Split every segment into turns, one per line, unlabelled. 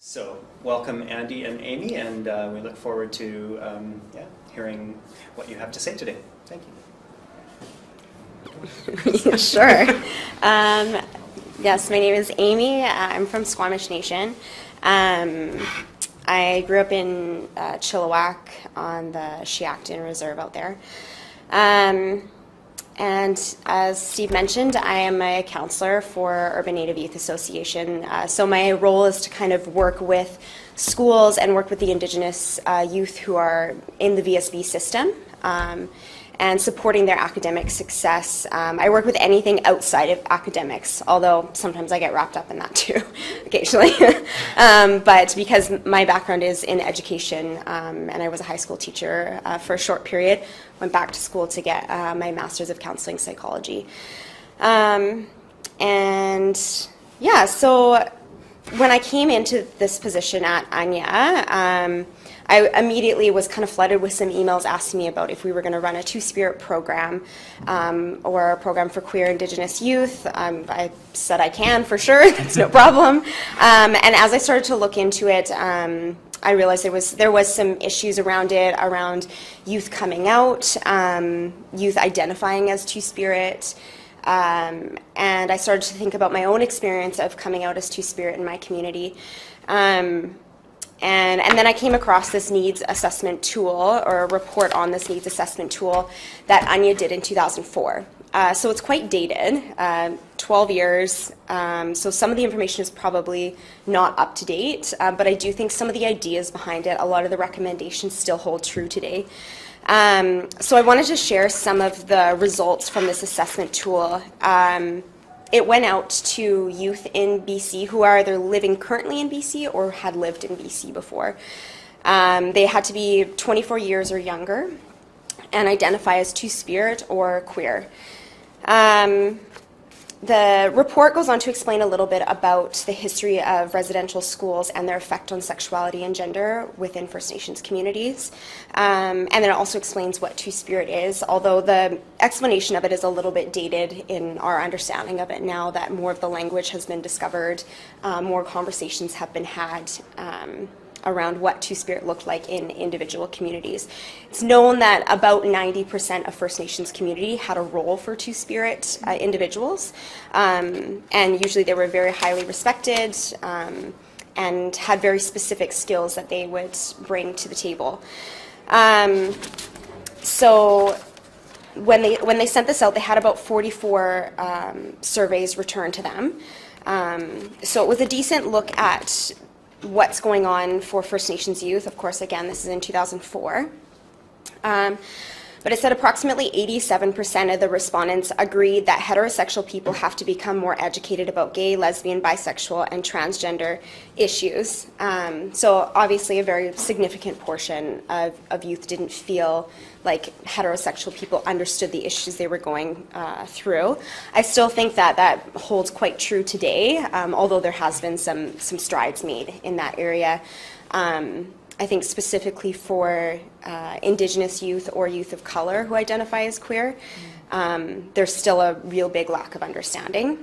So, welcome Andy and Amy, and we look forward to hearing what you have to say today. Thank
you. Sure. Yes, my name is Amy. I'm from Squamish Nation. I grew up in Chilliwack on the Sheacton Reserve out there. And as Steve mentioned, I am a counselor for Urban Native Youth Association. So my role is to kind of work with schools and work with the Indigenous youth who are in the VSB system and supporting their academic success. I work with anything outside of academics, although sometimes I get wrapped up in that too, occasionally. But because my background is in education, and I was a high school teacher for a short period, went back to school to get my Master's of Counseling Psychology. And yeah, so when I came into this position at Anya, I immediately was kind of flooded with some emails asking me about if we were going to run a Two-Spirit program or a program for queer Indigenous youth. I said I can for sure, that's no problem. And as I started to look into it, I realized there was some issues around it, around youth coming out, youth identifying as Two-Spirit. And I started to think about my own experience of coming out as Two-Spirit in my community. And then I came across this needs assessment tool, or a report on this needs assessment tool that Anya did in 2004. So it's quite dated, 12 years, so some of the information is probably not up to date, but I do think some of the ideas behind it, a lot of the recommendations still hold true today. So I wanted to share some of the results from this assessment tool. It went out to youth in BC who are either living currently in BC or had lived in BC before. They had to be 24 years or younger and identify as Two-Spirit or queer. The report goes on to explain a little bit about the history of residential schools and their effect on sexuality and gender within First Nations communities. And then it also explains what Two-Spirit is, although the explanation of it is a little bit dated in our understanding of it now that more of the language has been discovered, more conversations have been had around what Two-Spirit looked like in individual communities. It's known that about 90% of First Nations community had a role for Two-Spirit individuals, and usually they were very highly respected and had very specific skills that they would bring to the table. So when they sent this out, they had about 44 surveys returned to them. So it was a decent look at what's going on for First Nations youth. Of course, again, this is in 2004. But it said approximately 87% of the respondents agreed that heterosexual people have to become more educated about gay, lesbian, bisexual, and transgender issues. So obviously a very significant portion of youth didn't feel like heterosexual people understood the issues they were going through. I still think that holds quite true today, although there has been some strides made in that area. I think specifically for Indigenous youth or youth of color who identify as queer, there's still a real big lack of understanding.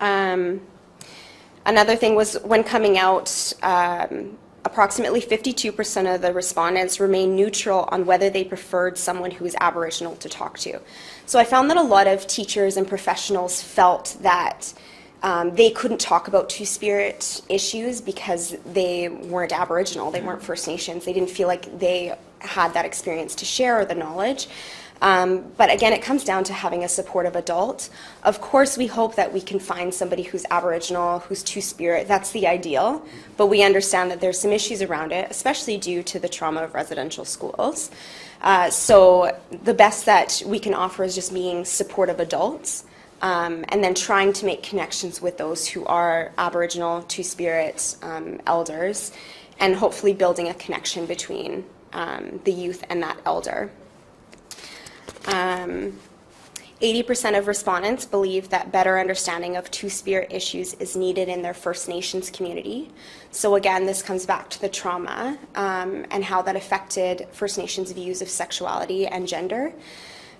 Another thing was when coming out, approximately 52% of the respondents remained neutral on whether they preferred someone who was Aboriginal to talk to. So I found that a lot of teachers and professionals felt that they couldn't talk about Two-Spirit issues because they weren't Aboriginal, they weren't First Nations, they didn't feel like they had that experience to share or the knowledge. But again, it comes down to having a supportive adult. Of course, we hope that we can find somebody who's Aboriginal, who's Two-Spirit. That's the ideal. But we understand that there's some issues around it, especially due to the trauma of residential schools. So the best that we can offer is just being supportive adults, and then trying to make connections with those who are Aboriginal, Two-Spirit elders, and hopefully building a connection between the youth and that elder. 80% of respondents believe that better understanding of Two-Spirit issues is needed in their First Nations community. So again, this comes back to the trauma and how that affected First Nations views of sexuality and gender.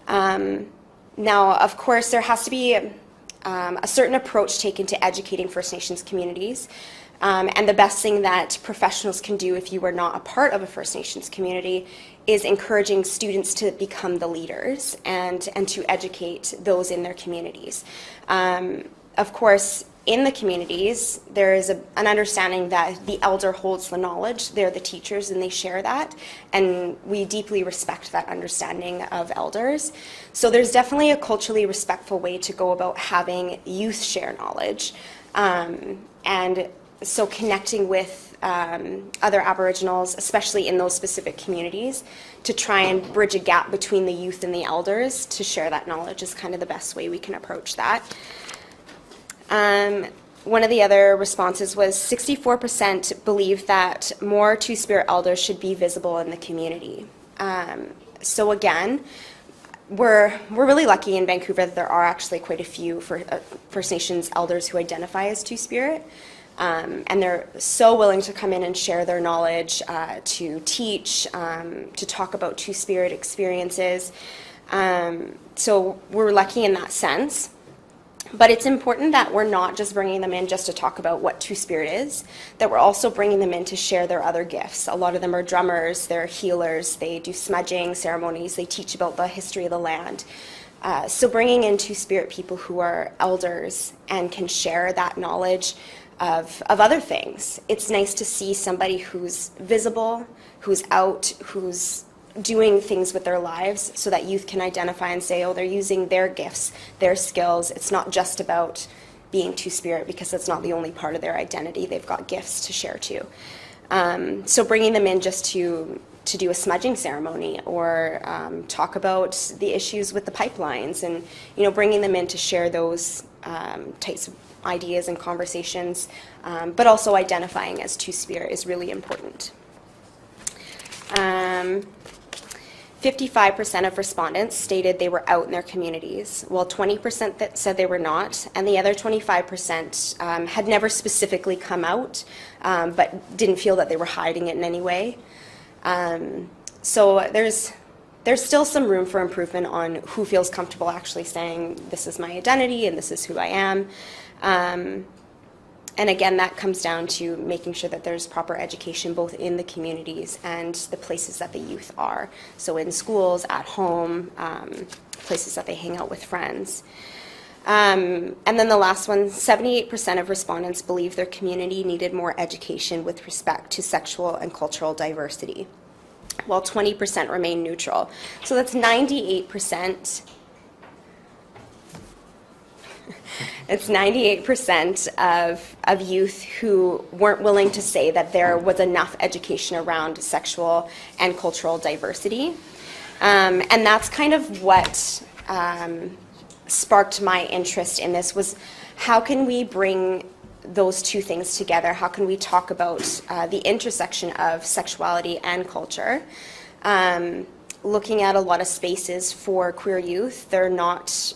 Now, of course, there has to be a certain approach taken to educating First Nations communities. And the best thing that professionals can do if you are not a part of a First Nations community is encouraging students to become the leaders and to educate those in their communities. Of course, in the communities, there is an understanding that the elder holds the knowledge. They're the teachers and they share that. And we deeply respect that understanding of elders. So there's definitely a culturally respectful way to go about having youth share knowledge. And so connecting with other Aboriginals, especially in those specific communities, to try and bridge a gap between the youth and the elders to share that knowledge is kind of the best way we can approach that. One of the other responses was 64% believe that more Two-Spirit elders should be visible in the community. So again, we're really lucky in Vancouver that there are actually quite a few First Nations elders who identify as Two-Spirit. And they're so willing to come in and share their knowledge, to teach, to talk about Two-Spirit experiences. So we're lucky in that sense. But it's important that we're not just bringing them in just to talk about what Two-Spirit is, that we're also bringing them in to share their other gifts. A lot of them are drummers, they're healers, they do smudging ceremonies, they teach about the history of the land. So bringing in Two-Spirit people who are elders and can share that knowledge of other things. It's nice to see somebody who's visible, who's out, who's doing things with their lives so that youth can identify and say, oh, they're using their gifts, their skills. It's not just about being Two-Spirit because that's not the only part of their identity. They've got gifts to share too. So bringing them in just to do a smudging ceremony or talk about the issues with the pipelines and, bringing them in to share those types of ideas and conversations, but also identifying as Two-Spirit is really important. 55% of respondents stated they were out in their communities, while 20% that said they were not, and the other 25% had never specifically come out, but didn't feel that they were hiding it in any way. So there's still some room for improvement on who feels comfortable actually saying, this is my identity and this is who I am. And again, that comes down to making sure that there's proper education both in the communities and the places that the youth are. So in schools, at home, places that they hang out with friends. And then the last one, 78% of respondents believe their community needed more education with respect to sexual and cultural diversity, while 20% remain neutral. So that's 98%. It's 98% of youth who weren't willing to say that there was enough education around sexual and cultural diversity. And that's kind of what sparked my interest in this, was how can we bring those two things together? How can we talk about the intersection of sexuality and culture? Looking at a lot of spaces for queer youth, they're not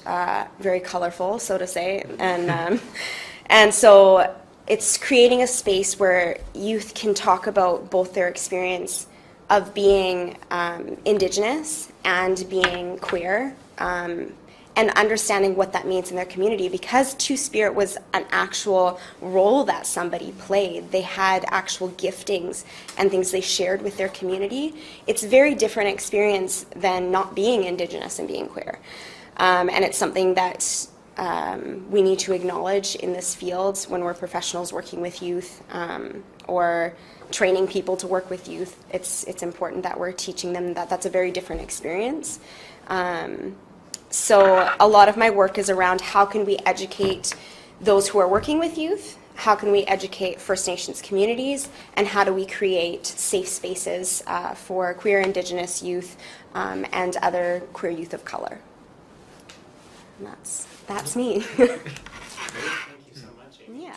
very colorful, so to say, and so it's creating a space where youth can talk about both their experience of being Indigenous and being queer, and understanding what that means in their community. Because Two-Spirit was an actual role that somebody played, they had actual giftings and things they shared with their community. It's a very different experience than not being Indigenous and being queer. And it's something that we need to acknowledge in this field when we're professionals working with youth or training people to work with youth. It's important that we're teaching them that that's a very different experience. So a lot of my work is around how can we educate those who are working with youth, how can we educate First Nations communities, and how do we create safe spaces for queer Indigenous youth and other queer youth of color. And that's me.
Thank you so much, Amy.
Yeah.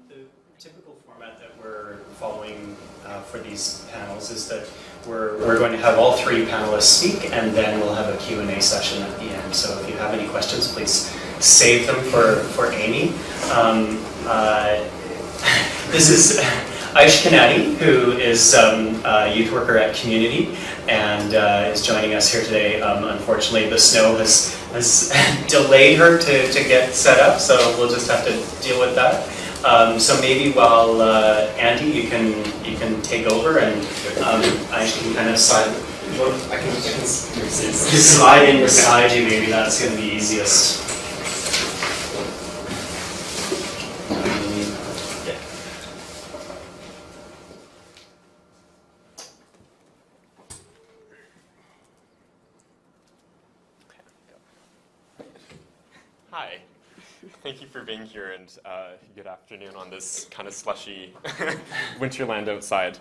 The typical format that we're following for these panels is that we're going to have all three panelists speak, and then we'll have a Q&A session at the end. So if you have any questions, please save them for Amy. This is Aish Kanadi, who is a youth worker at Community and is joining us here today. Unfortunately, the snow has delayed her to get set up, so we'll just have to deal with that. So maybe while Andy, you can take over, and I can kind of slide. I can slide in beside you. Maybe that's going to be easiest.
Hi. Thank you for being here, and good afternoon on this kind of slushy winterland outside.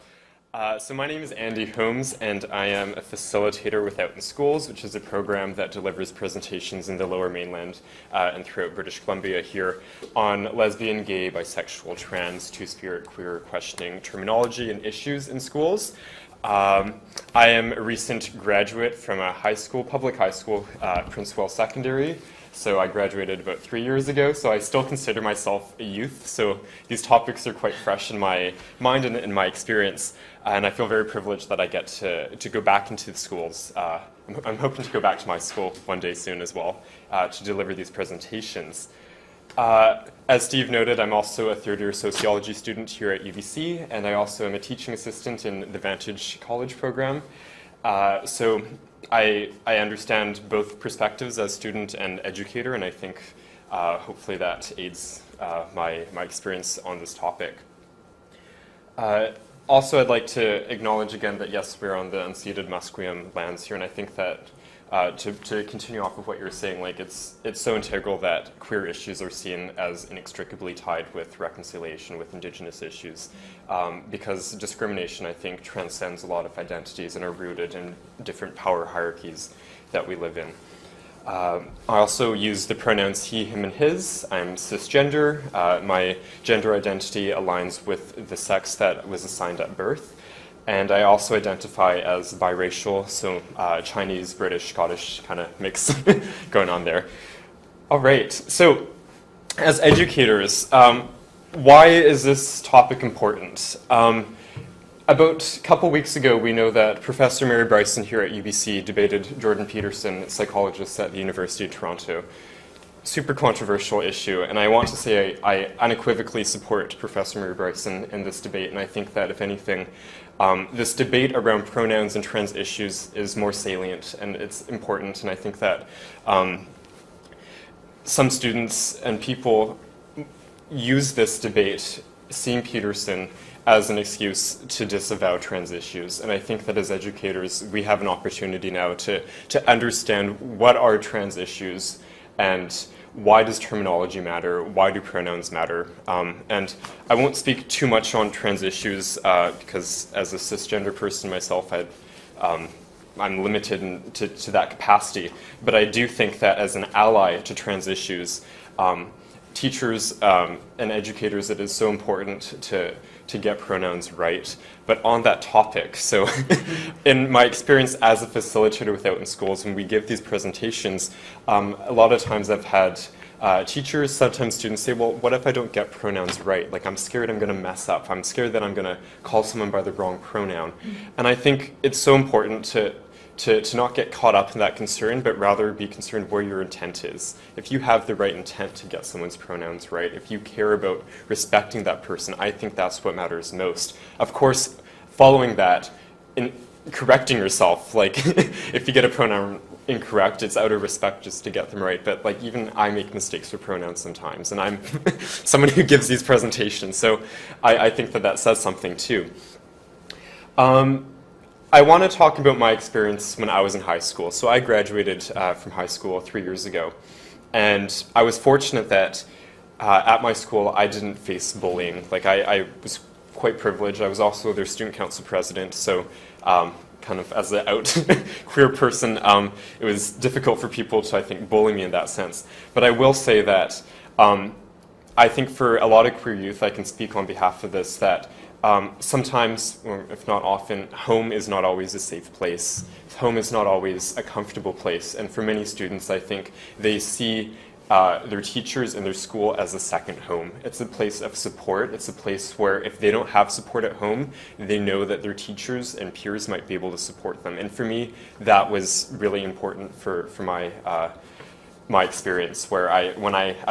So my name is Andy Holmes, and I am a facilitator with Out in Schools, which is a program that delivers presentations in the Lower Mainland and throughout British Columbia here on lesbian, gay, bisexual, trans, two-spirit, queer questioning terminology and issues in schools. I am a recent graduate from a public high school, Prince Well Secondary. So I graduated about 3 years ago, so I still consider myself a youth. So these topics are quite fresh in my mind and in my experience. And I feel very privileged that I get to go back into the schools. I'm hoping to go back to my school one day soon as well to deliver these presentations. As Steve noted, I'm also a third-year sociology student here at UBC, and I also am a teaching assistant in the Vantage College program. So I understand both perspectives as student and educator, and I think hopefully that aids my experience on this topic. Also, I'd like to acknowledge again that yes, we're on the unceded Musqueam lands here, and I think that to continue off of what you're saying, like it's so integral that queer issues are seen as inextricably tied with reconciliation with Indigenous issues, because discrimination, I think, transcends a lot of identities and are rooted in different power hierarchies that we live in. I also use the pronouns he, him, and his. I'm cisgender. My gender identity aligns with the sex that was assigned at birth. And I also identify as biracial, so Chinese, British, Scottish kind of mix going on there. All right, so as educators, why is this topic important? About a couple weeks ago, we know that Professor Mary Bryson here at UBC debated Jordan Peterson, a psychologist at the University of Toronto. Super controversial issue, and I want to say I unequivocally support Professor Mary Bryson in this debate, and I think that, if anything, this debate around pronouns and trans issues is more salient, and it's important, and I think that some students and people use this debate, seeing Peterson, as an excuse to disavow trans issues. And I think that as educators, we have an opportunity now to understand what are trans issues and why does terminology matter, why do pronouns matter. And I won't speak too much on trans issues because as a cisgender person myself, I'm limited to that capacity. But I do think that as an ally to trans issues, teachers and educators, it is so important to get pronouns right. But on that topic, so in my experience as a facilitator with Out in Schools, when we give these presentations, a lot of times I've had teachers, sometimes students say, well, what if I don't get pronouns right? Like, I'm scared I'm going to mess up. I'm scared that I'm going to call someone by the wrong pronoun. And I think it's so important to not get caught up in that concern, but rather be concerned where your intent is. If you have the right intent to get someone's pronouns right, if you care about respecting that person, I think that's what matters most. Of course, following that, in correcting yourself, like if you get a pronoun incorrect, it's out of respect just to get them right, but like even I make mistakes with pronouns sometimes, and I'm someone who gives these presentations, so I think that says something too. I want to talk about my experience when I was in high school. So I graduated from high school 3 years ago, and I was fortunate that at my school I didn't face bullying. Like I was quite privileged. I was also their student council president, so kind of as an out queer person, it was difficult for people to, I think, bully me in that sense. But I will say that I think for a lot of queer youth, I can speak on behalf of this, that sometimes, or if not often, home is not always a safe place. Home is not always a comfortable place. And for many students, I think they see their teachers and their school as a second home. It's a place of support. It's a place where if they don't have support at home, they know that their teachers and peers might be able to support them. And for me, that was really important for my my experience where I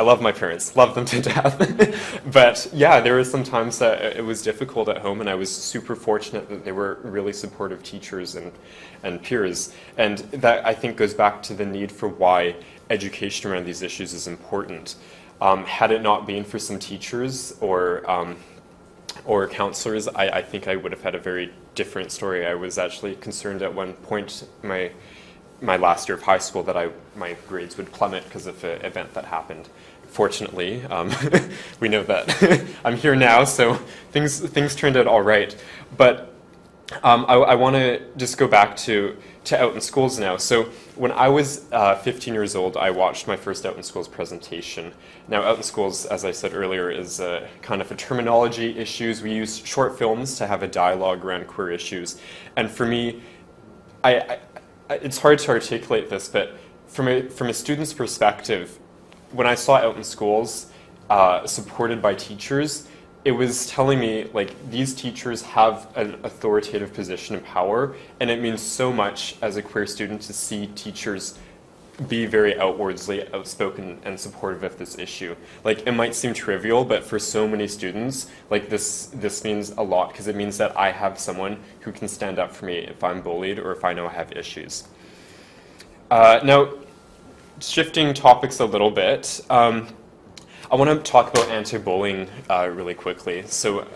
love my parents, love them to death. But yeah, there were some times that it was difficult at home, and I was super fortunate that they were really supportive teachers and peers. And that, I think, goes back to the need for why education around these issues is important. Had it not been for some teachers or counselors, I think I would have had a very different story. I was actually concerned at one point my last year of high school that my grades would plummet because of an event that happened. Fortunately, we know that I'm here now, so things turned out all right. But I want to just go back to Out in Schools now. So when I was 15 years old, I watched my first Out in Schools presentation. Now, Out in Schools, as I said earlier, is kind of a terminology issues. We use short films to have a dialogue around queer issues. And for me, it's hard to articulate this, but from a student's perspective, when I saw Out in Schools supported by teachers, it was telling me, like, these teachers have an authoritative position of power, and it means so much as a queer student to see teachers be very outwardly outspoken and supportive of this issue. Like, it might seem trivial, but for so many students, like, this means a lot, because it means that I have someone who can stand up for me if I'm bullied or if I know I have issues. Now, shifting topics a little bit, I want to talk about anti-bullying really quickly. So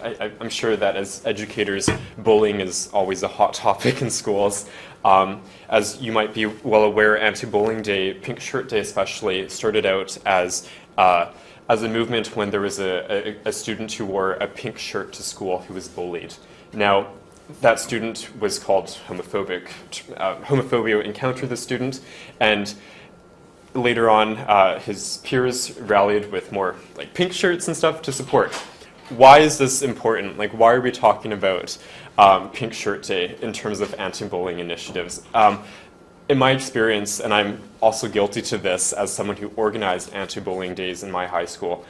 I'm sure that as educators, bullying is always a hot topic in schools. As you might be well aware, Anti-Bullying Day, Pink Shirt Day especially, started out as a movement when there was a student who wore a pink shirt to school who was bullied. Now, that student was called homophobic. Homophobia encountered the student, and later on, his peers rallied with more like pink shirts and stuff to support. Why is this important? Like, why are we talking about Pink Shirt Day in terms of anti-bullying initiatives? In my experience, and I'm also guilty to this as someone who organized anti-bullying days in my high school,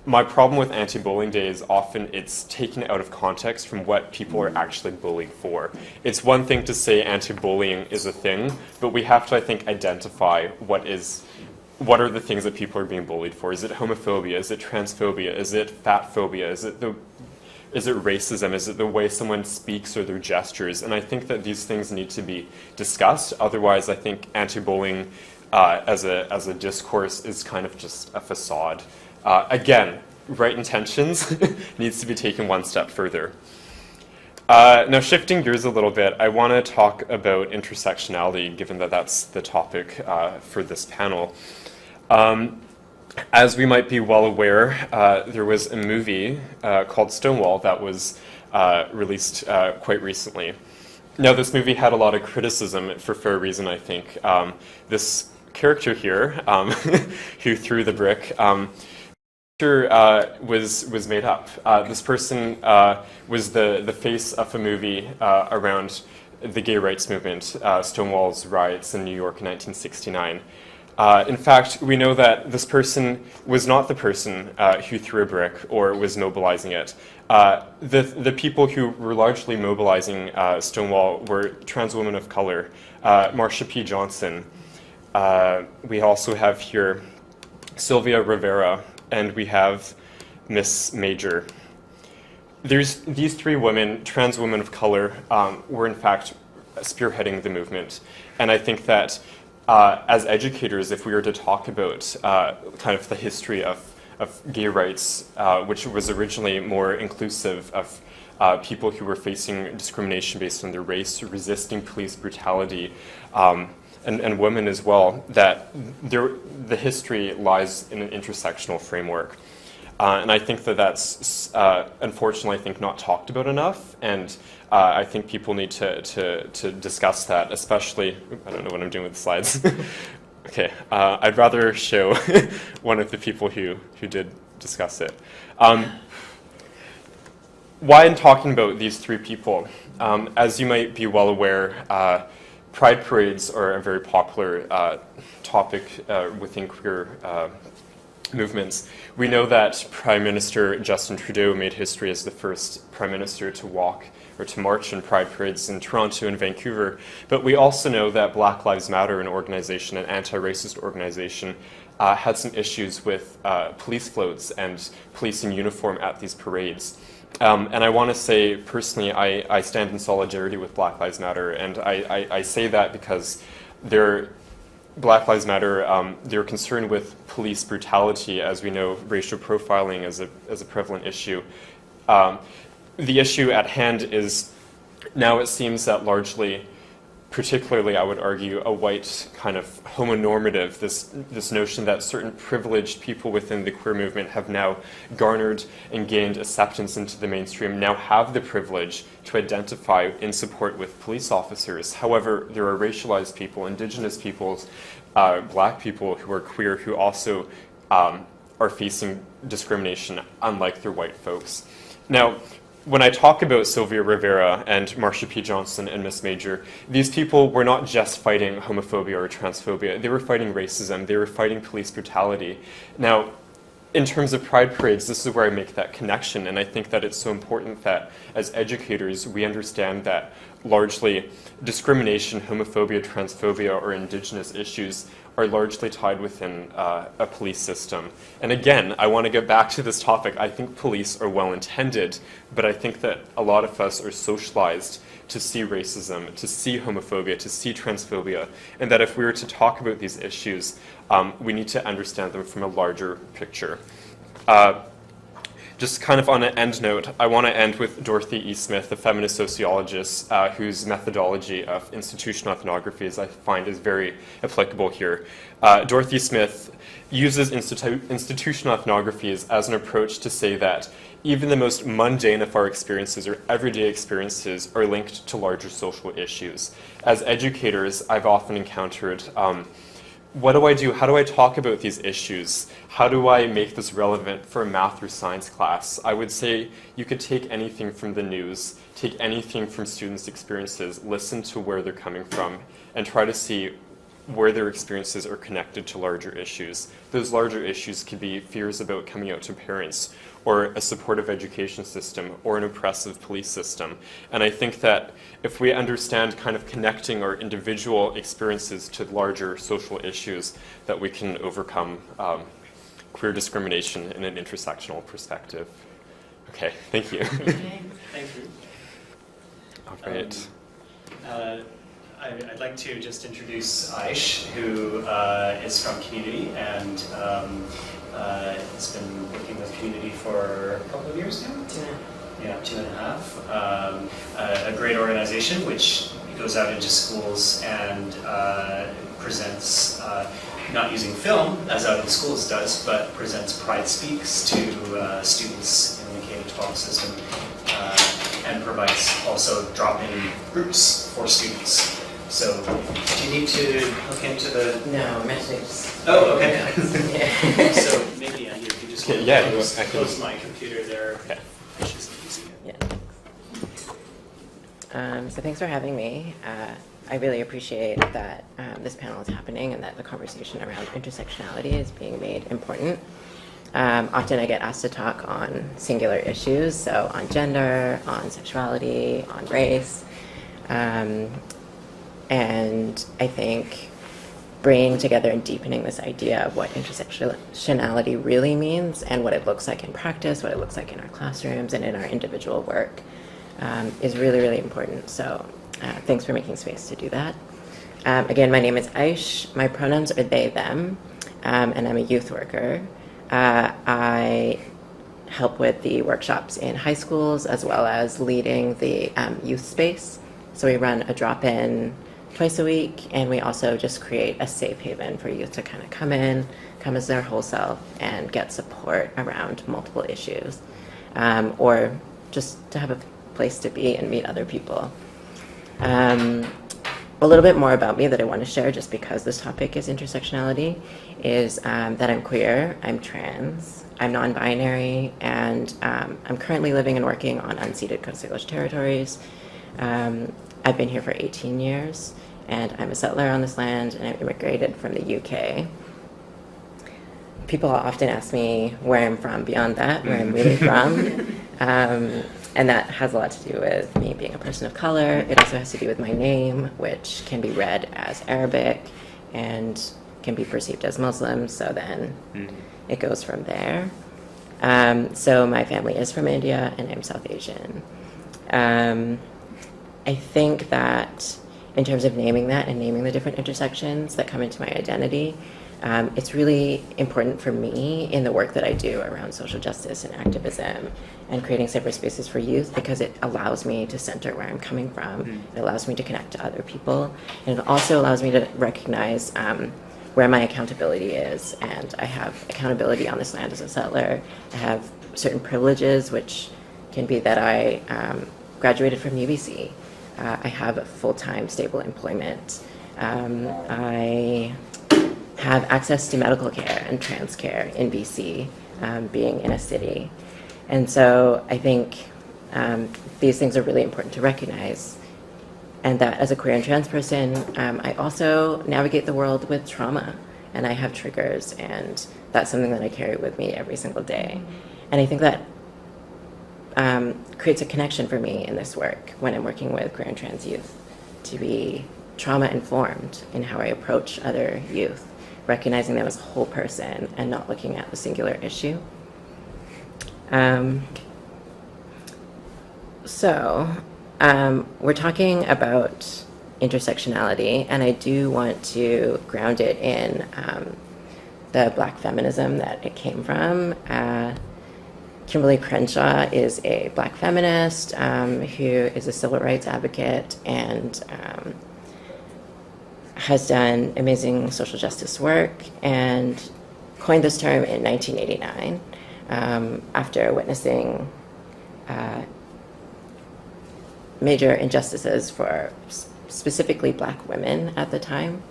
my problem with anti-bullying day is often it's taken out of context from what people are actually bullied for. It's one thing to say anti-bullying is a thing, but we have to, I think, identify what are the things that people are being bullied for. Is it homophobia? Is it transphobia? Is it fat phobia? Is it racism? Is it the way someone speaks or their gestures? And I think that these things need to be discussed. Otherwise, I think anti-bullying as a discourse is kind of just a facade. Again, right intentions needs to be taken one step further. Now, shifting gears a little bit, I want to talk about intersectionality, given that that's the topic for this panel. As we might be well aware, there was a movie called Stonewall that was released quite recently. Now, this movie had a lot of criticism for fair reason, I think. This character here, who threw the brick, was made up. This person was the face of a movie around the gay rights movement, Stonewall's riots in New York in 1969. In fact, we know that this person was not the person who threw a brick or was mobilizing it. The people who were largely mobilizing Stonewall were trans women of color. Marsha P. Johnson. We also have here Sylvia Rivera, and we have Miss Major. There's these three women, trans women of color, were in fact spearheading the movement. And I think that as educators, if we were to talk about kind of the history of gay rights, which was originally more inclusive of people who were facing discrimination based on their race, resisting police brutality, and women as well, that the history lies in an intersectional framework. And I think that that's, unfortunately, I think not talked about enough, and I think people need to discuss that, especially, I don't know what I'm doing with the slides. Okay, I'd rather show one of the people who did discuss it. Why I'm talking about these three people? As you might be well aware, Pride parades are a very popular topic within queer movements. We know that Prime Minister Justin Trudeau made history as the first Prime Minister to walk or to march in pride parades in Toronto and Vancouver. But we also know that Black Lives Matter, an organization, an anti-racist organization, had some issues with police floats and police in uniform at these parades. And I want to say, personally, I stand in solidarity with Black Lives Matter, and I say that because Black Lives Matter, they're concerned with police brutality. As we know, racial profiling is a prevalent issue. The issue at hand is, now it seems that largely, particularly I would argue, a white kind of homonormative, this notion that certain privileged people within the queer movement have now garnered and gained acceptance into the mainstream, now have the privilege to identify in support with police officers. However, there are racialized people, Indigenous peoples, Black people who are queer, who also are facing discrimination unlike their white folks. Now, when I talk about Sylvia Rivera and Marsha P. Johnson and Miss Major, these people were not just fighting homophobia or transphobia. They were fighting racism. They were fighting police brutality. Now, in terms of pride parades, this is where I make that connection, and I think that it's so important that as educators we understand that largely discrimination, homophobia, transphobia, or Indigenous issues are largely tied within a police system. And again, I want to get back to this topic. I think police are well-intended, but I think that a lot of us are socialized to see racism, to see homophobia, to see transphobia, and that if we were to talk about these issues, we need to understand them from a larger picture. Just kind of on an end note, I want to end with Dorothy Smith, a feminist sociologist whose methodology of institutional ethnography, as I find, is very applicable here. Dorothy Smith uses institutional ethnographies as an approach to say that even the most mundane of our experiences or everyday experiences are linked to larger social issues. As educators, I've often encountered what do I do? How do I talk about these issues? How do I make this relevant for a math or science class? I would say you could take anything from the news, take anything from students' experiences, listen to where they're coming from, and try to see where their experiences are connected to larger issues. Those larger issues could be fears about coming out to parents, or a supportive education system, or an oppressive police system. And I think that if we understand kind of connecting our individual experiences to larger social issues, that we can overcome queer discrimination in an intersectional perspective. Okay, thank you.
Thank you.
All right.
I'd like to just introduce Aish, who is from Community and has been working with Community for a couple of years now? 2.5. A great organization which goes out into schools and presents, not using film as Out in Schools does, but presents Pride Speaks to students in the K-12 system and provides also drop-in groups for students. So, do you need to hook into the...
No, message.
Oh, okay.
Yeah.
So, maybe you can just close my computer there.
Okay.
It's just easy.
Yeah. So thanks for having me. I really appreciate that this panel is happening and that the conversation around intersectionality is being made important. Often I get asked to talk on singular issues, so on gender, on sexuality, on race. And I think bringing together and deepening this idea of what intersectionality really means and what it looks like in practice, what it looks like in our classrooms and in our individual work is really, really important. So thanks for making space to do that. Again, my name is Aish. My pronouns are they, them, and I'm a youth worker. I help with the workshops in high schools as well as leading the youth space. So we run a drop-in twice a week, and we also just create a safe haven for youth to kind of come in, come as their whole self, and get support around multiple issues, or just to have a place to be and meet other people. A little bit more about me that I want to share, just because this topic is intersectionality, is that I'm queer, I'm trans, I'm non-binary, and I'm currently living and working on unceded Coast Salish territories. I've been here for 18 years, and I'm a settler on this land, and I immigrated from the UK. people often ask me where I'm from beyond that, where I'm really from. And that has a lot to do with me being a person of color. It also has to do with my name, which can be read as Arabic and can be perceived as Muslim. So then it goes from there. So my family is from India and I'm South Asian. I think that in terms of naming that and naming the different intersections that come into my identity, it's really important for me in the work that I do around social justice and activism and creating safer spaces for youth, because it allows me to center where I'm coming from. It allows me to connect to other people. And it also allows me to recognize where my accountability is. And I have accountability on this land as a settler. I have certain privileges, which can be that I graduated from UBC. I have full-time stable employment. I have access to medical care and trans care in BC, being in a city. And so I think these things are really important to recognize. And that as a queer and trans person, I also navigate the world with trauma, and I have triggers, and that's something that I carry with me every single day. And I think that creates a connection for me in this work when I'm working with queer and trans youth, to be trauma-informed in how I approach other youth, recognizing them as a whole person and not looking at the singular issue. We're talking about intersectionality, and I do want to ground it in the Black feminism that it came from. Kimberly Crenshaw is a Black feminist who is a civil rights advocate and has done amazing social justice work, and coined this term in 1989 after witnessing major injustices for specifically Black women at the time,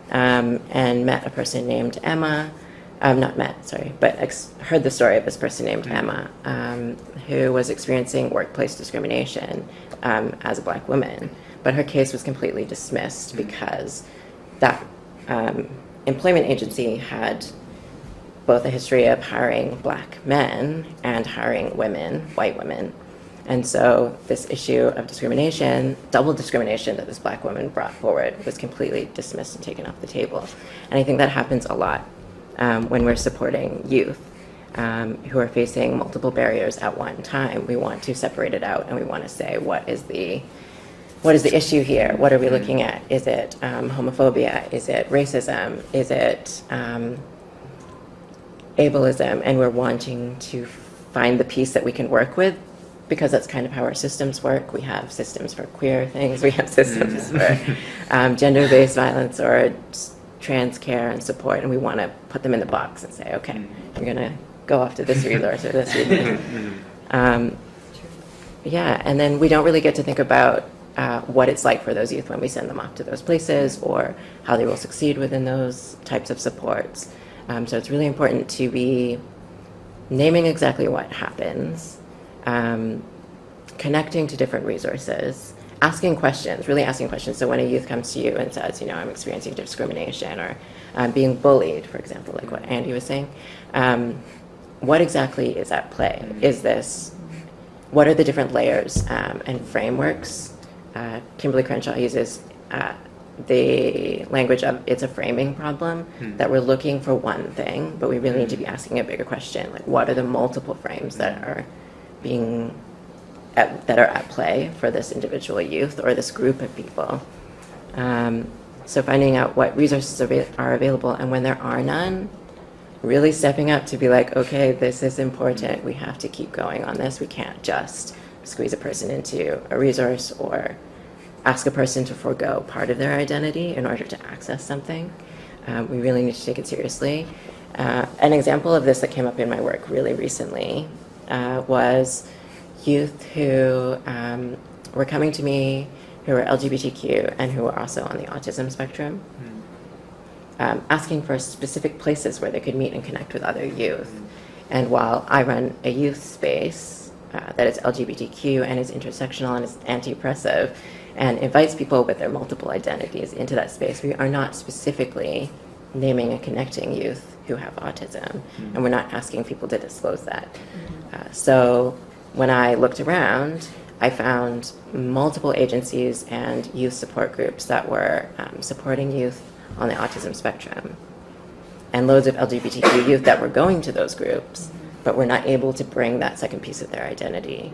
and met a person named Emma. Not met, sorry, but heard the story of this person named Emma, who was experiencing workplace discrimination as a Black woman. But her case was completely dismissed because that employment agency had both a history of hiring Black men and hiring women, white women. And so this issue of discrimination, double discrimination that this Black woman brought forward, was completely dismissed and taken off the table. And I think that happens a lot when we're supporting youth who are facing multiple barriers at one time. We want to separate it out, and we want to say, what is the issue here? What are we looking at? Is it homophobia? Is it racism? Is it ableism? And we're wanting to find the piece that we can work with, because that's kind of how our systems work. We have systems for queer things. We have systems for gender-based violence or trans care and support, and we want to put them in the box and say, okay, we're going to go off to this resource or this resource. Yeah, and then we don't really get to think about what it's like for those youth when we send them off to those places, or how they will succeed within those types of supports. So it's really important to be naming exactly what happens, connecting to different resources, asking questions, really asking questions. So when a youth comes to you and says, I'm experiencing discrimination or being bullied, for example, like what Andy was saying, what exactly is at play? What are the different layers and frameworks? Kimberly Crenshaw uses the language of it's a framing problem, that we're looking for one thing, but we really need to be asking a bigger question, like what are the multiple frames that are at play for this individual youth or this group of people. So finding out what resources are available, and when there are none, really stepping up to be like, okay, this is important. We have to keep going on this. We can't just squeeze a person into a resource or ask a person to forego part of their identity in order to access something. We really need to take it seriously. An example of this that came up in my work really recently was youth who were coming to me who were LGBTQ and who were also on the autism spectrum, asking for specific places where they could meet and connect with other youth. And while I run a youth space that is LGBTQ and is intersectional and is anti-oppressive and invites people with their multiple identities into that space, we are not specifically naming and connecting youth who have autism, and we're not asking people to disclose that. So when I looked around, I found multiple agencies and youth support groups that were supporting youth on the autism spectrum, and loads of LGBTQ youth that were going to those groups, but were not able to bring that second piece of their identity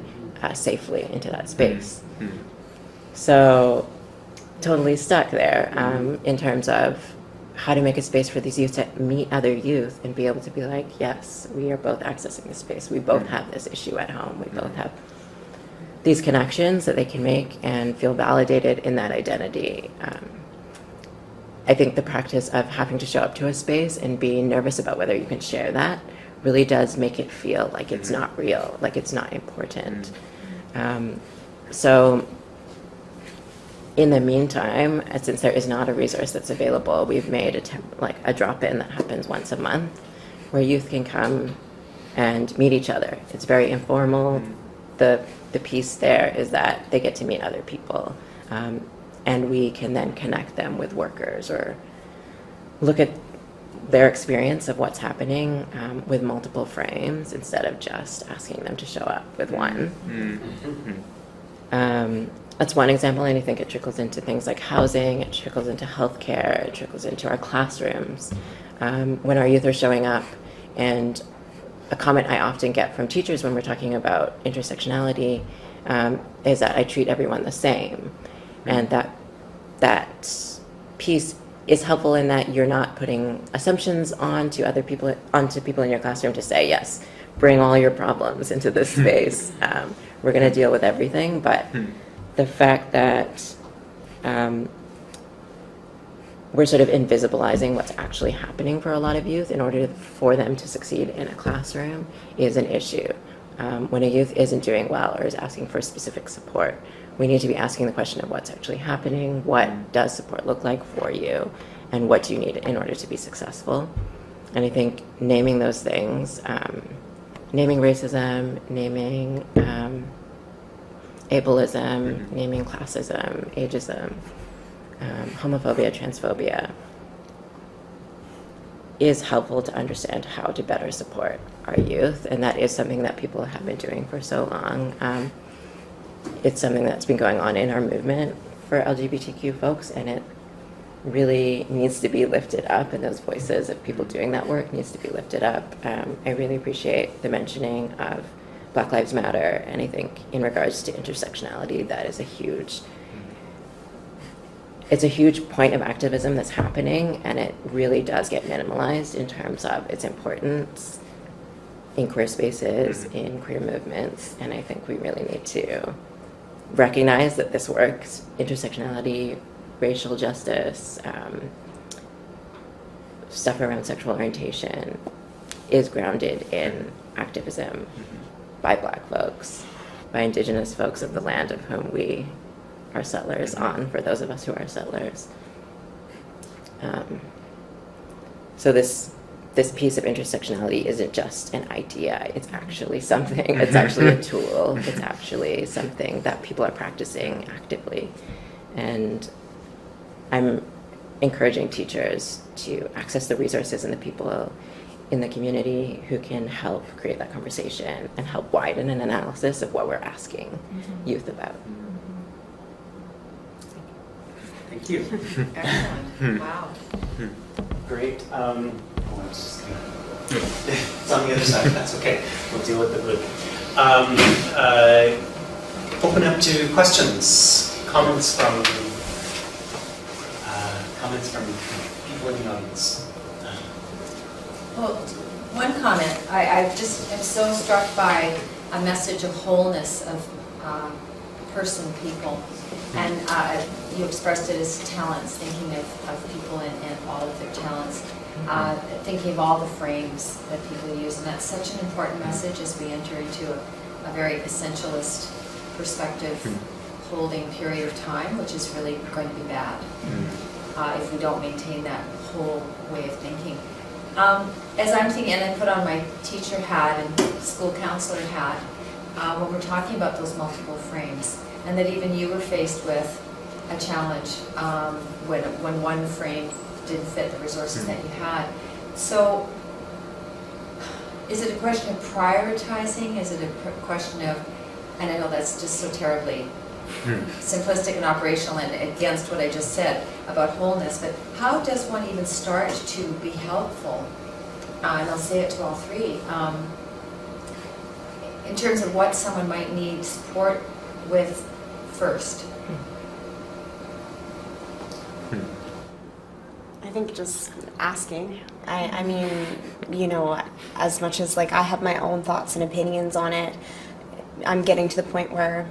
safely into that space. So totally stuck there in terms of how to make a space for these youth to meet other youth and be able to be like, yes, we are both accessing this space. We both have this issue at home. We both have these connections that they can make and feel validated in that identity. I think the practice of having to show up to a space and being nervous about whether you can share that really does make it feel like it's not real, like it's not important. So in the meantime, since there is not a resource that's available, we've made a drop-in that happens once a month where youth can come and meet each other. It's very informal. The piece there is that they get to meet other people, and we can then connect them with workers or look at their experience of what's happening with multiple frames instead of just asking them to show up with one. That's one example, and I think it trickles into things like housing, it trickles into healthcare, it trickles into our classrooms. When our youth are showing up, and a comment I often get from teachers when we're talking about intersectionality is that I treat everyone the same, and that piece is helpful in that you're not putting assumptions onto people in your classroom to say, yes, bring all your problems into this space. We're going to deal with everything, but the fact that we're sort of invisibilizing what's actually happening for a lot of youth in order for them to succeed in a classroom is an issue. When a youth isn't doing well or is asking for specific support, we need to be asking the question of what's actually happening, what does support look like for you, and what do you need in order to be successful. And I think naming those things, naming racism, naming ableism, naming classism, ageism, homophobia, transphobia, is helpful to understand how to better support our youth, and that is something that people have been doing for so long. It's something that's been going on in our movement for LGBTQ folks, and it really needs to be lifted up, and those voices of people doing that work needs to be lifted up. I really appreciate the mentioning of Black Lives Matter, and I think in regards to intersectionality, that is a huge point of activism that's happening, and it really does get minimalized in terms of its importance in queer spaces, in queer movements, and I think we really need to recognize that this works. Intersectionality, racial justice, stuff around sexual orientation is grounded in activism by Black folks, by Indigenous folks of the land of whom we are settlers on, for those of us who are settlers. So this piece of intersectionality isn't just an idea, it's actually something, it's actually a tool, it's actually something that people are practicing actively. And I'm encouraging teachers to access the resources and the people in the community who can help create that conversation and help widen an analysis of what we're asking youth about.
Thank you.
Excellent. Wow.
Great. I'm just gonna, it's on the other side. That's okay. We'll deal with it later. Open up to questions, comments from people in the audience.
Well, one comment. I just am so struck by a message of wholeness of person, people, and you expressed it as talents, thinking of people and all of their talents, thinking of all the frames that people use, and that's such an important message as we enter into a very essentialist perspective holding period of time, which is really going to be bad if we don't maintain that whole way of thinking. As I'm thinking, and I put on my teacher hat and school counselor hat, when we're talking about those multiple frames, and that even you were faced with a challenge when one frame didn't fit the resources that you had. So is it a question of prioritizing? Is it a question of, and I know that's just so terribly simplistic and operational and against what I just said about wholeness, but how does one even start to be helpful? And I'll say it to all three. In terms of what someone might need support with first.
I think just asking. I mean, you know, as much as like I have my own thoughts and opinions on it, I'm getting to the point where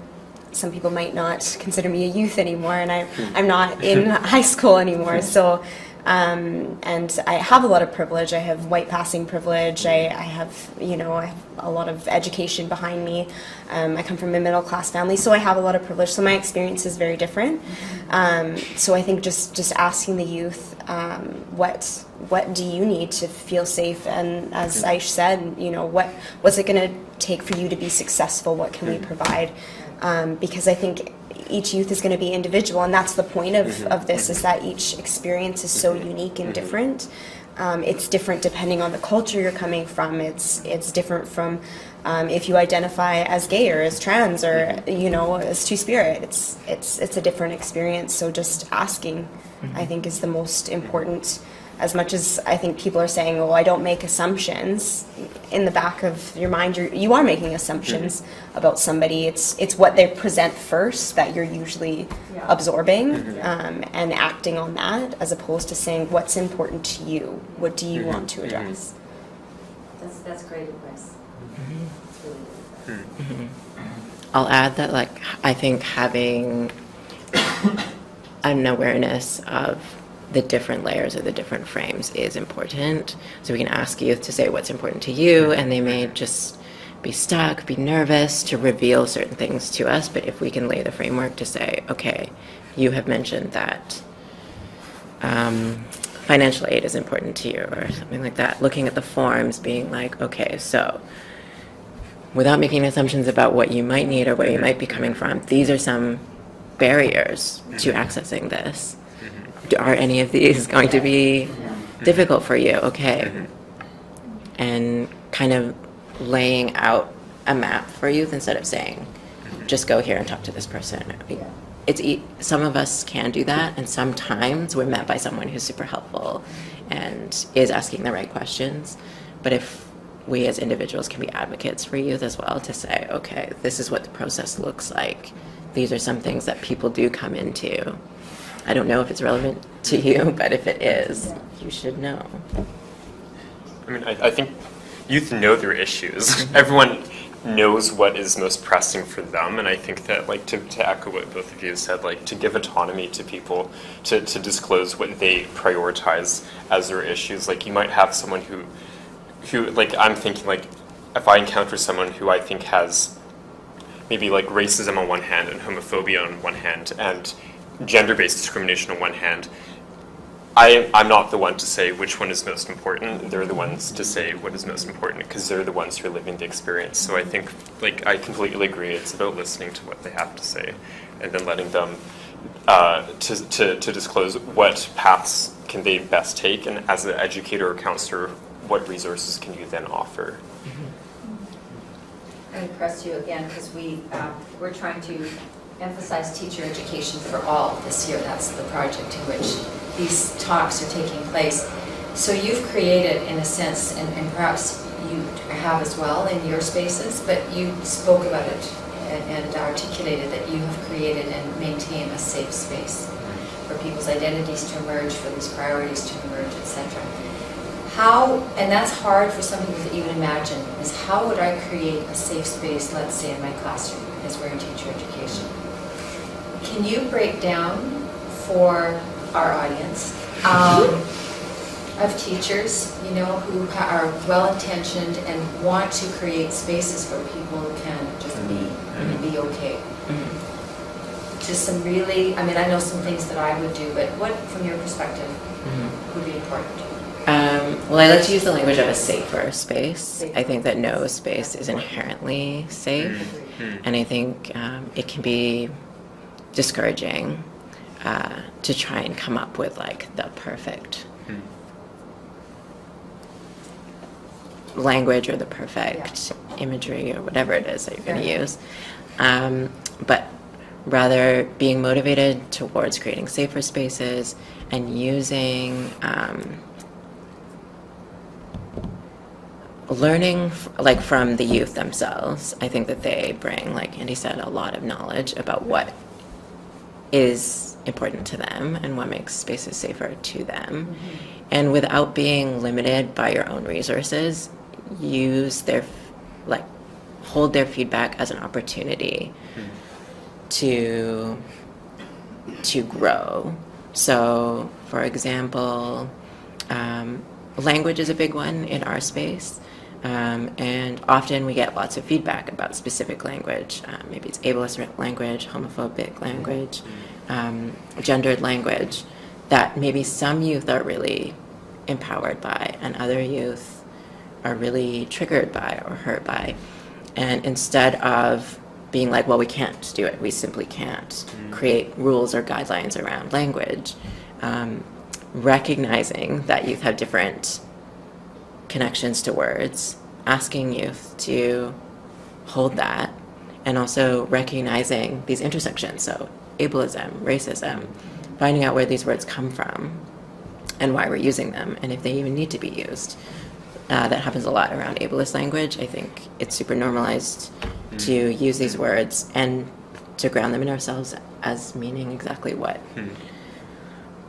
some people might not consider me a youth anymore, and I'm not in high school anymore. So, and I have a lot of privilege. I have white passing privilege. I have, you know, I have a lot of education behind me. I come from a middle class family, so I have a lot of privilege. So my experience is very different. So I think just asking the youth, what do you need to feel safe? And as Aish said, you know, what's it going to take for you to be successful? What can we provide? Because I think each youth is going to be individual, and that's the point of this, is that each experience is so unique and different. It's different depending on the culture you're coming from. It's different from if you identify as gay or as trans or, you know, as two-spirit. It's a different experience. So just asking, I think, is the most important. As much as I think people are saying, "Oh, I don't make assumptions," in the back of your mind, you are making assumptions about somebody. It's what they present first that you're usually absorbing and acting on that, as opposed to saying, "What's important to you? What do you want to address?"
That's great advice. It's really good advice.
I'll add that, like, I think having an awareness of the different layers or the different frames is important. So we can ask youth to say what's important to you, and they may just be stuck, be nervous to reveal certain things to us. But if we can lay the framework to say, okay, you have mentioned that financial aid is important to you, or something like that, looking at the forms, being like, okay, so without making assumptions about what you might need or where you might be coming from, these are some barriers to accessing this. Are any of these going to be difficult for you? Okay. And kind of laying out a map for youth instead of saying, just go here and talk to this person. Some of us can do that, and sometimes we're met by someone who's super helpful and is asking the right questions. But if we as individuals can be advocates for youth as well, to say, okay, this is what the process looks like. These are some things that people do come into. I don't know if it's relevant to you, but if it is, you should know.
I mean, I think youth know their issues. Everyone knows what is most pressing for them, and I think that, like, to echo what both of you said, like, to give autonomy to people to disclose what they prioritize as their issues. Like, you might have someone who like, I'm thinking, like, if I encounter someone who I think has maybe, like, racism on one hand and homophobia on one hand and gender-based discrimination on one hand, I'm not the one to say which one is most important. They're the ones to say what is most important, because they're the ones who are living the experience. So I think, like, I completely agree. It's about listening to what they have to say, and then letting them to disclose what paths can they best take, and as an educator or counselor, what resources can you then offer?
I'm going to press you again, because we're trying to emphasize teacher education for all this year. That's the project in which these talks are taking place. So you've created, in a sense, and perhaps you have as well in your spaces, but you spoke about it and articulated that you have created and maintain a safe space for people's identities to emerge, for these priorities to emerge, etc. How, and that's hard for some people to even imagine, is how would I create a safe space, let's say in my classroom, as we're in teacher education? Can you break down for our audience of teachers, you know, who are well-intentioned and want to create spaces where people can just be and be okay? Just some really, I mean, I know some things that I would do, but what, from your perspective, would be important?
Well, I like to use the language of a safer space. I think that no space is inherently safe, and I think it can be discouraging to try and come up with, like, the perfect language or the perfect imagery or whatever it is that you're going to use, but rather being motivated towards creating safer spaces and using learning like from the youth themselves. I think that they bring, like Andy said, a lot of knowledge about what is important to them and what makes spaces safer to them. And without being limited by your own resources, use their, like, hold their feedback as an opportunity to grow. So, for example, language is a big one in our space. And often we get lots of feedback about specific language. Maybe it's ableist language, homophobic language, gendered language, that maybe some youth are really empowered by and other youth are really triggered by or hurt by. And instead of being like, well, we can't do it, we simply can't create rules or guidelines around language, recognizing that youth have different connections to words, asking youth to hold that, and also recognizing these intersections, so ableism, racism, finding out where these words come from and why we're using them, and if they even need to be used. That happens a lot around ableist language. I think it's super normalized to use these words and to ground them in ourselves as meaning exactly what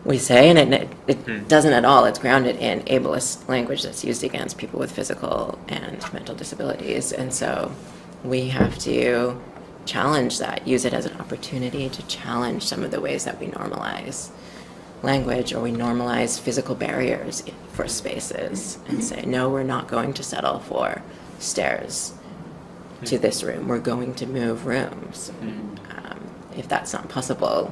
we say, and it doesn't at all. It's grounded in ableist language that's used against people with physical and mental disabilities, and so we have to challenge that, use it as an opportunity to challenge some of the ways that we normalize language or we normalize physical barriers for spaces and say, no, we're not going to settle for stairs to this room. We're going to move rooms. If that's not possible,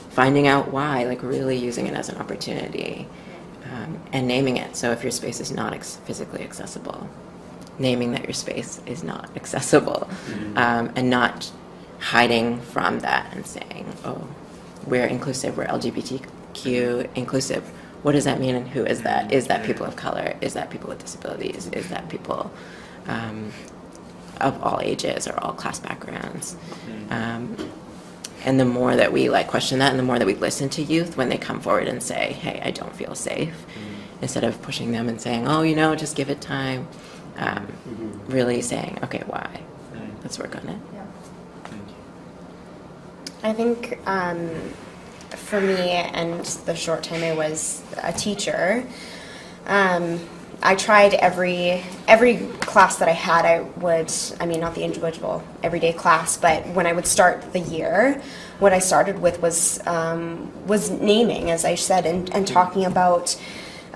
finding out why, like really using it as an opportunity, and naming it. So if your space is not physically accessible, naming that your space is not accessible, and not hiding from that and saying, oh, we're inclusive, we're LGBTQ inclusive. What does that mean and who is that? Is that people of color? Is that people with disabilities? Is that people of all ages or all class backgrounds? And the more that we like question that, and the more that we listen to youth when they come forward and say, hey, I don't feel safe, instead of pushing them and saying, oh, you know, just give it time, really saying, okay, why? Let's work on it.
I think for me, and the short time I was a teacher, I tried every class that I had. I mean, not the individual everyday class, but when I would start the year, what I started with was naming, as I said, and talking about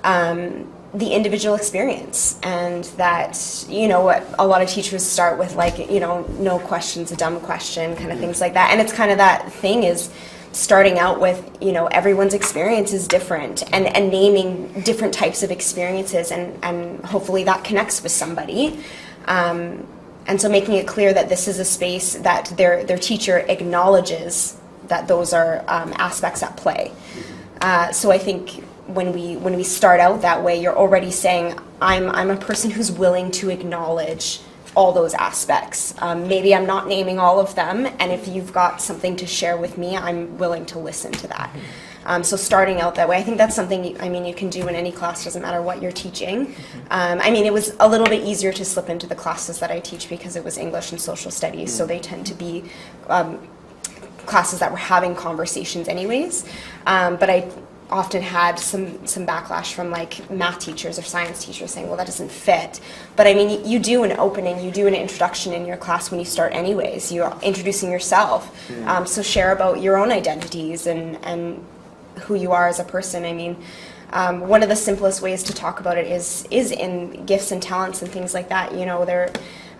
the individual experience, and that, you know, what a lot of teachers start with, like, you know, no question's a dumb question, kind of things like that. And it's kind of that thing is starting out with, you know, everyone's experience is different, and naming different types of experiences, and hopefully that connects with somebody. And so making it clear that this is a space that their teacher acknowledges that those are aspects at play. So I think when we start out that way, you're already saying, I'm a person who's willing to acknowledge all those aspects. Maybe I'm not naming all of them, and if you've got something to share with me, I'm willing to listen to that. So starting out that way, I think that's something you can do in any class, doesn't matter what you're teaching. I mean, it was a little bit easier to slip into the classes that I teach because it was English and social studies, so they tend to be classes that were having conversations anyways. But I often had some backlash from, like, math teachers or science teachers saying, well, that doesn't fit. But I mean, you do an opening, you do an introduction in your class when you start anyways. You're introducing yourself. So share about your own identities and who you are as a person. I mean, one of the simplest ways to talk about it is in gifts and talents and things like that. You know,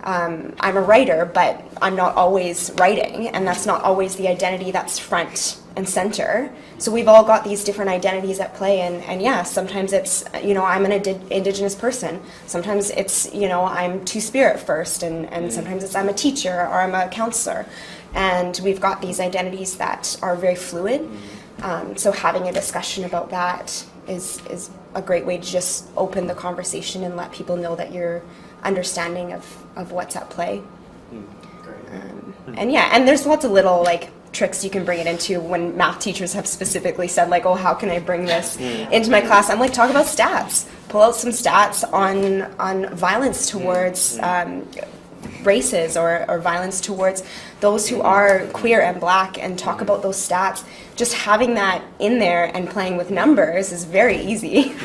I'm a writer, but I'm not always writing, and that's not always the identity that's front and center. So we've all got these different identities at play, and yeah, sometimes it's, you know, I'm an Indigenous person. Sometimes it's, you know, I'm Two-Spirit first, and sometimes it's I'm a teacher or I'm a counselor. And we've got these identities that are very fluid. So having a discussion about that is a great way to just open the conversation and let people know that you're understanding of what's at play.
Great.
And yeah, and there's lots of little like tricks you can bring it into when math teachers have specifically said like, oh, how can I bring this into my class? I'm like, talk about stats. Pull out some stats on violence towards races or violence towards those who are queer and black, and talk about those stats. Just having that in there and playing with numbers is very easy.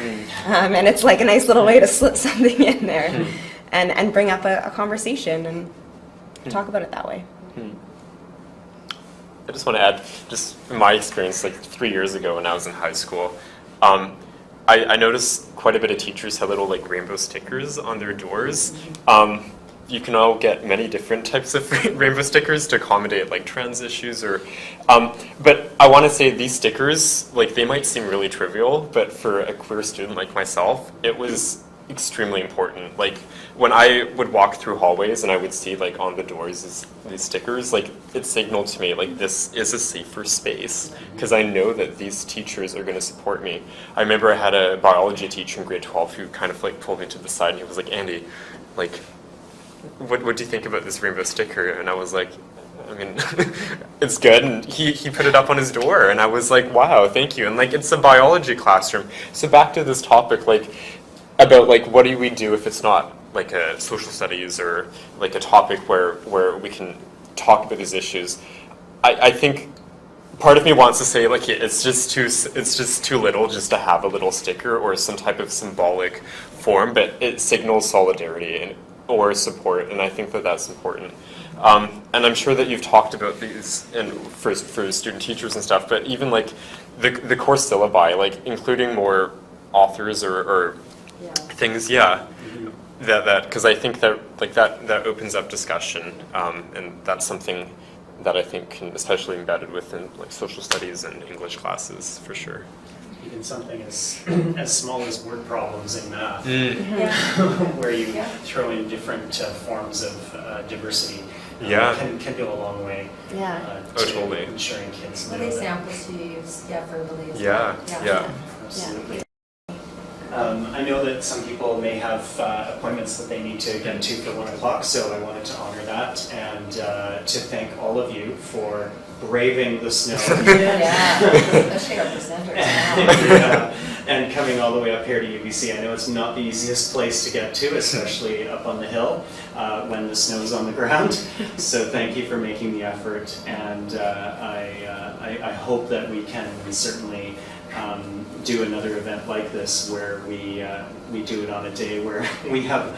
And it's like a nice little way to slip something in there and bring up a conversation and talk about it that way.
I just want to add, just from my experience, like 3 years ago when I was in high school, I noticed quite a bit of teachers had little like rainbow stickers on their doors. You can all get many different types of rainbow stickers to accommodate like trans issues or, but I want to say these stickers, like they might seem really trivial, but for a queer student like myself, it was extremely important. Like when I would walk through hallways and I would see like on the doors these stickers, like it signaled to me like this is a safer space because I know that these teachers are going to support me. I remember I had a biology teacher in grade 12 who kind of like pulled me to the side and he was like, Andy, like what do you think about this rainbow sticker? And I was like, I mean, it's good. And he put it up on his door and I was like, wow, thank you. And like, it's a biology classroom. So back to this topic, like about like, what do we do if it's not like a social studies or like a topic where we can talk about these issues? I think part of me wants to say like, it's just too little just to have a little sticker or some type of symbolic form, but it signals solidarity or support, and I think that that's important. And I'm sure that you've talked about these and for student teachers and stuff, but even like the course syllabi, like including more authors or things, that because I think that like that opens up discussion, and that's something that I think can especially embedded within like social studies and English classes for sure.
Even something as small as word problems in math, where you throw in different forms of diversity, can go a long way.
Totally.
Ensuring kids know
What
that.
examples do you use? Yeah, verbally as
Yeah.
Absolutely. I know that some people may have appointments that they need to get to for 1 o'clock, so I wanted to honor that and to thank all of you for braving the snow.
Especially our presenters.
And coming all the way up here to UBC. I know it's not the easiest place to get to, especially up on the hill when the snow's on the ground. So thank you for making the effort, and I hope that we can certainly do another event like this where we do it on a day where we have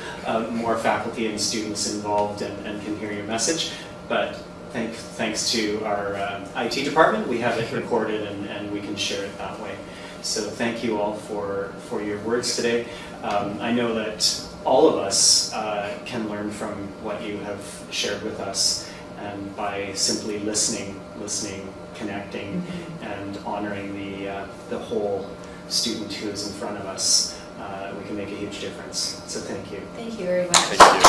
more faculty and students involved and can hear your message. But thanks to our IT department, we have it recorded and we can share it that way. So thank you all for your words today. I know that all of us can learn from what you have shared with us, and by simply listening, connecting, and honoring the whole student who is in front of us, we can make a huge difference. So thank you.
Thank you very much.
Thank you.